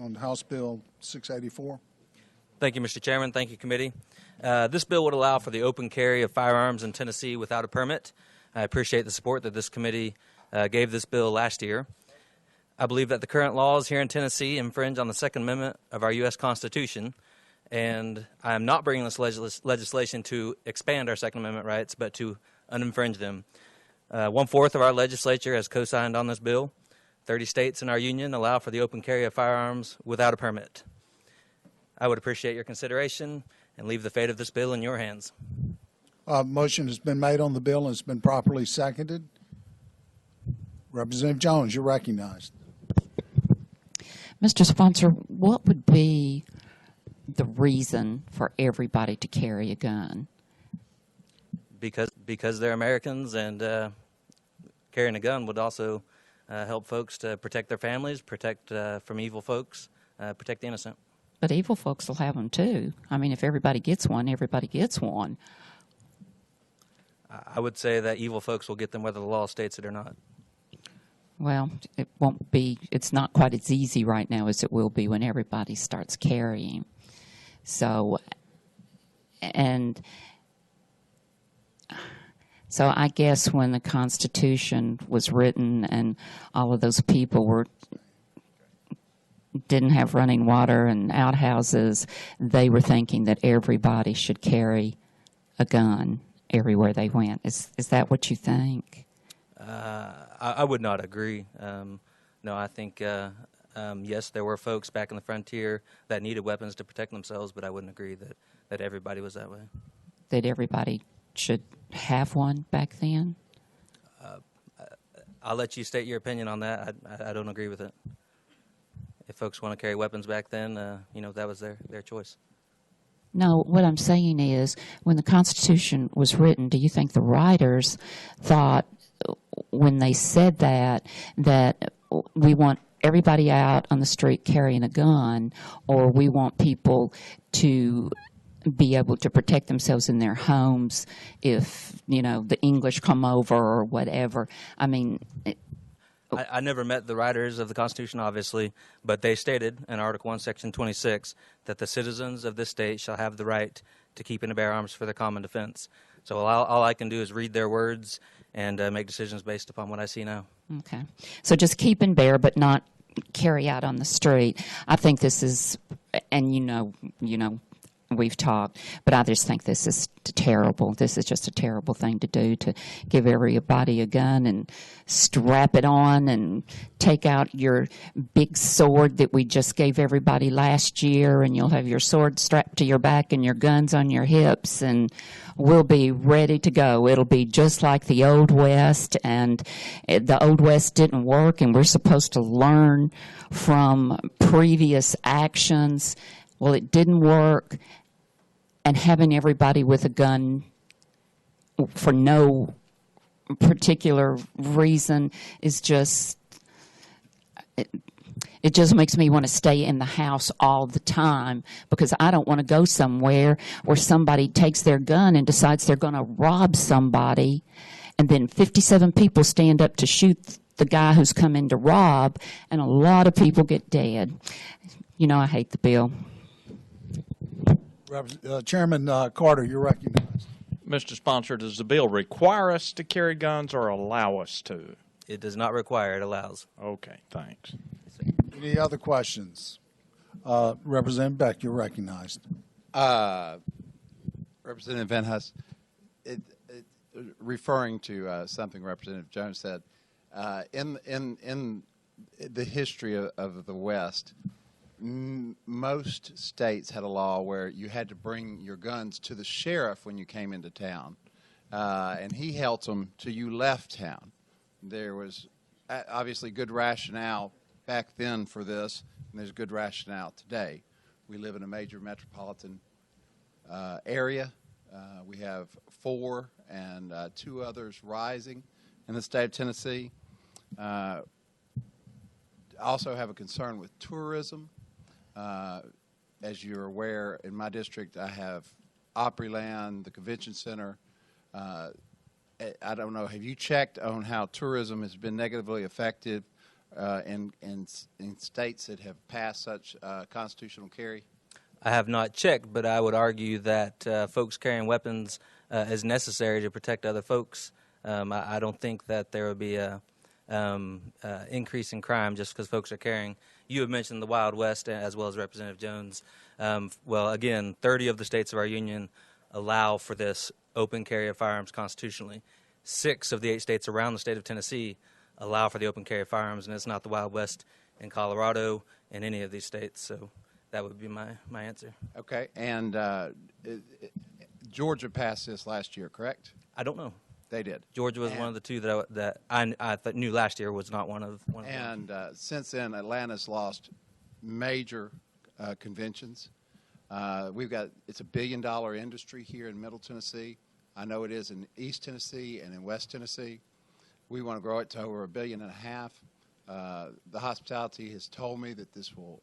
on House Bill 684. Thank you, Mr. Chairman. Thank you, committee. This bill would allow for the open carry of firearms in Tennessee without a permit. I appreciate the support that this committee gave this bill last year. I believe that the current laws here in Tennessee infringe on the Second Amendment of our U.S. Constitution, and I am not bringing this legislation to expand our Second Amendment rights, but to uninfringe them. 1/4 of our legislature has co-signed on this bill. 30 states in our union allow for the open carry of firearms without a permit. I would appreciate your consideration and leave the fate of this bill in your hands. Motion has been made on the bill and it's been properly seconded. Representative Jones, you're recognized. Mr. Sponsor, what would be the reason for everybody to carry a gun? Because they're Americans, and carrying a gun would also help folks to protect their families, protect from evil folks, protect the innocent. But evil folks will have them too. I mean, if everybody gets one, everybody gets one. I would say that evil folks will get them whether the law states it or not. Well, it won't be, it's not quite as easy right now as it will be when everybody starts carrying. So I guess when the Constitution was written and all of those people didn't have running water and outhouses, they were thinking that everybody should carry a gun everywhere they went. Is that what you think? I would not agree. No, I think, yes, there were folks back in the frontier that needed weapons to protect themselves, but I wouldn't agree that everybody was that way. That everybody should have one back then? I'll let you state your opinion on that. I don't agree with it. If folks want to carry weapons back then, that was their choice. No, what I'm saying is, when the Constitution was written, do you think the writers thought, when they said that we want everybody out on the street carrying a gun, or we want people to be able to protect themselves in their homes if, the English come over or whatever? I mean... I never met the writers of the Constitution, obviously, but they stated in Article 1, Section 26, that the citizens of this state shall have the right to keep and to bear arms for their common defense. So all I can do is read their words and make decisions based upon what I see now. Okay. So just keep and bear, but not carry out on the street. I think this is, and we've talked, but I just think this is terrible. This is just a terrible thing to do, to give everybody a gun and strap it on and take out your big sword that we just gave everybody last year, and you'll have your sword strapped to your back and your guns on your hips, and we'll be ready to go. It'll be just like the Old West, and the Old West didn't work, and we're supposed to learn from previous actions. Well, it didn't work, and having everybody with a gun for no particular reason is just, it just makes me want to stay in the house all the time, because I don't want to go somewhere where somebody takes their gun and decides they're going to rob somebody, and then 57 people stand up to shoot the guy who's come in to rob, and a lot of people get dead. I hate the bill. Chairman Carter, you're recognized. Mr. Sponsor, does the bill require us to carry guns or allow us to? It does not require, it allows. Okay, thanks. Any other questions? Representative Beck, you're recognized. Representative Van Huss, referring to something Representative Jones said, in the history of the West, most states had a law where you had to bring your guns to the sheriff when you came into town, and he held them till you left town. There was obviously good rationale back then for this, and there's good rationale today. We live in a major metropolitan area. We have 4 and 2 others rising in the state of Tennessee. I also have a concern with tourism. As you're aware, in my district, I have Opryland, the Convention Center. I don't know, have you checked on how tourism has been negatively affected in states that have passed such constitutional carry? I have not checked, but I would argue that folks carrying weapons is necessary to protect other folks. I don't think that there would be a increase in crime just because folks are carrying. You have mentioned the Wild West as well as Representative Jones. Well, again, 30 of the states of our union allow for this open carry of firearms constitutionally. 6 of the 8 states around the state of Tennessee allow for the open carry of firearms, and it's not the Wild West in Colorado in any of these states. So that would be my answer. Okay, and Georgia passed this last year, correct? I don't know. They did. Georgia was one of the 2 that I knew last year was not one of them. And since then, Atlanta's lost major conventions. It's a $1 billion industry here in Middle Tennessee. I know it is in East Tennessee and in West Tennessee. We want to grow it to over $1.5 billion. The hospitality has told me that this will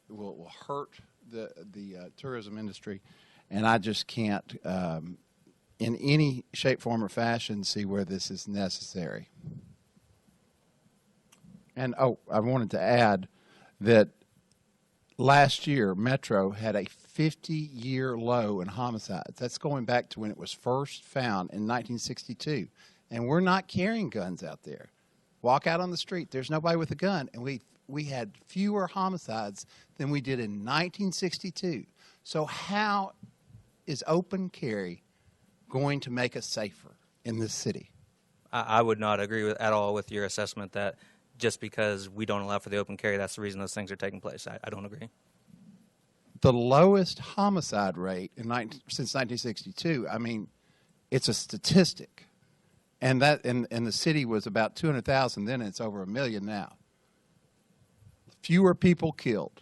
will hurt the tourism industry, and I just can't, in any shape, form, or fashion, see where this is necessary. And I wanted to add that last year, Metro had a 50-year low in homicides. That's going back to when it was first found in 1962. And we're not carrying guns out there. Walk out on the street, there's nobody with a gun. And we had fewer homicides than we did in 1962. So how is open carry going to make us safer in this city? I would not agree at all with your assessment that just because we don't allow for the open carry, that's the reason those things are taking place. I don't agree. The lowest homicide rate since 1962, I mean, it's a statistic. And that in the city was about 200,000 then, and it's over 1 million now. Fewer people killed.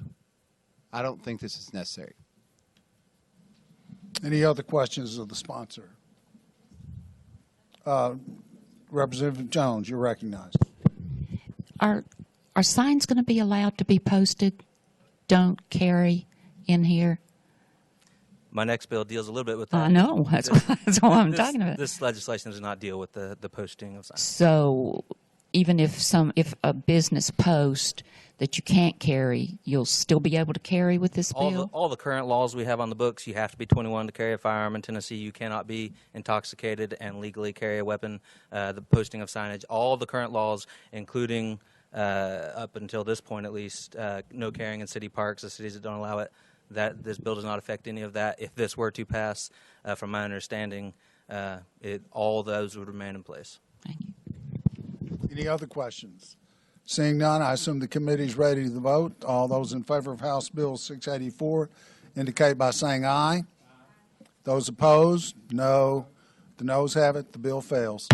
I don't think this is necessary. Any other questions of the sponsor? Representative Jones, you're recognized. Are signs going to be allowed to be posted? Don't carry in here. My next bill deals a little bit with that. I know. That's what I'm talking about. This legislation does not deal with the posting of signs. So even if a business posts that you can't carry, you'll still be able to carry with this bill? All the current laws we have on the books, you have to be 21 to carry a firearm in Tennessee. You cannot be intoxicated and legally carry a weapon. The posting of signage, all the current laws, including up until this point at least, no carrying in city parks, the cities that don't allow it. This bill does not affect any of that. If this were to pass, from my understanding, all those would remain in place. Thank you. Any other questions? Seeing none, I assume the committee's ready to vote. All those in favor of House Bill 684 indicate by saying aye. Those opposed, no. The noes have it. The bill fails.